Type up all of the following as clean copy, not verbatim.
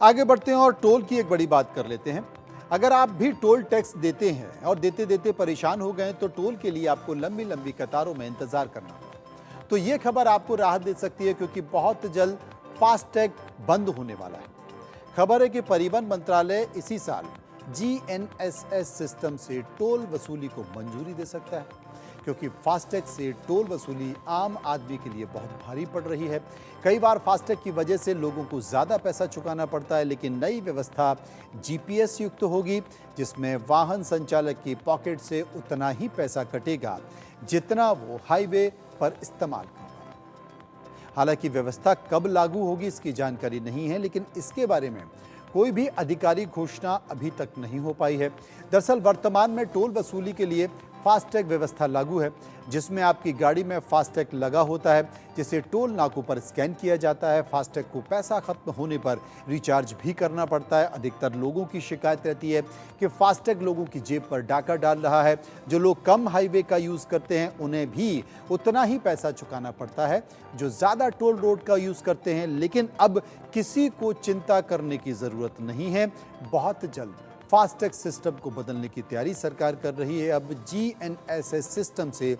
आगे बढ़ते हैं और टोल की एक बड़ी बात कर लेते हैं। अगर आप भी टोल टैक्स देते हैं और देते देते परेशान हो गए तो टोल के लिए आपको लंबी लंबी कतारों में इंतजार करना पड़ा। तो ये खबर आपको राहत दे सकती है क्योंकि बहुत जल्द फास्टैग बंद होने वाला है। खबर है कि परिवहन मंत्रालय इसी साल GNSS सिस्टम से टोल वसूली को मंजूरी दे सकता है, क्योंकि फास्टैग से टोल वसूली आम आदमी के लिए बहुत भारी पड़ रही है। कई बार फास्टैग की वजह से लोगों को ज़्यादा पैसा चुकाना पड़ता है, लेकिन नई व्यवस्था GPS युक्त होगी, जिसमें वाहन संचालक की पॉकेट से उतना ही पैसा कटेगा जितना वो हाईवे पर इस्तेमाल करेगा। हालांकि व्यवस्था कब लागू होगी इसकी जानकारी नहीं है, लेकिन इसके बारे में कोई भी आधिकारिक घोषणा अभी तक नहीं हो पाई है। दरअसल वर्तमान में टोल वसूली के लिए फास्टैग व्यवस्था लागू है, जिसमें आपकी गाड़ी में फास्टैग लगा होता है, जिसे टोल नाकों पर स्कैन किया जाता है। फास्टैग को पैसा खत्म होने पर रिचार्ज भी करना पड़ता है। अधिकतर लोगों की शिकायत रहती है कि फास्टैग लोगों की जेब पर डाका डाल रहा है। जो लोग कम हाईवे का यूज़ करते हैं उन्हें भी उतना ही पैसा चुकाना पड़ता है जो ज़्यादा टोल रोड का यूज़ करते हैं। लेकिन अब किसी को चिंता करने की ज़रूरत नहीं है। बहुत जल्द फास्टैग सिस्टम को बदलने की तैयारी सरकार कर रही है। अब GNSS सिस्टम से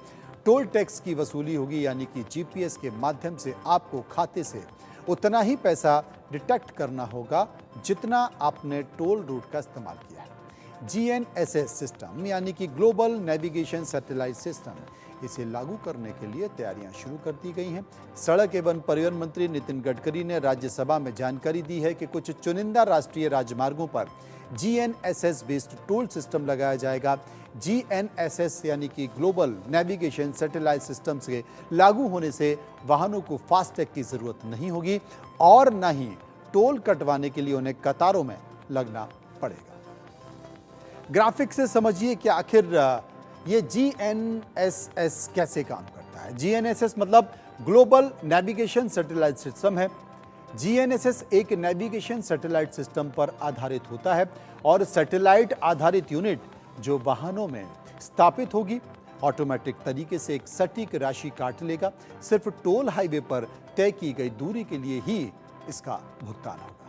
टोल टैक्स की वसूली होगी, यानी कि GPS के माध्यम से आपको खाते से उतना ही पैसा डिटेक्ट करना होगा जितना आपने टोल रूट का इस्तेमाल किया है। GNSS सिस्टम यानी कि ग्लोबल नेविगेशन सैटेलाइट सिस्टम, इसे लागू करने के लिए तैयारियां शुरू कर दी गई हैं। सड़क एवं परिवहन मंत्री नितिन गडकरी ने राज्यसभा में जानकारी दी है कि कुछ चुनिंदा राष्ट्रीय राजमार्गों पर GNSS बेस्ड टोल सिस्टम लगाया जाएगा। GNSS यानी कि ग्लोबल नेविगेशन सैटेलाइट सिस्टम से लागू होने से वाहनों को फास्टैग की जरूरत नहीं होगी और न ही टोल कटवाने के लिए उन्हें कतारों में लगना पड़ेगा। ग्राफिक से समझिए कि आखिर ये GNSS कैसे काम करता है। GNSS मतलब ग्लोबल नेविगेशन सैटेलाइट सिस्टम है। GNSS एक नेविगेशन सैटेलाइट सिस्टम पर आधारित होता है और सैटेलाइट आधारित यूनिट जो वाहनों में स्थापित होगी ऑटोमेटिक तरीके से एक सटीक राशि काट लेगा। सिर्फ टोल हाईवे पर तय की गई दूरी के लिए ही इसका भुगतान होगा।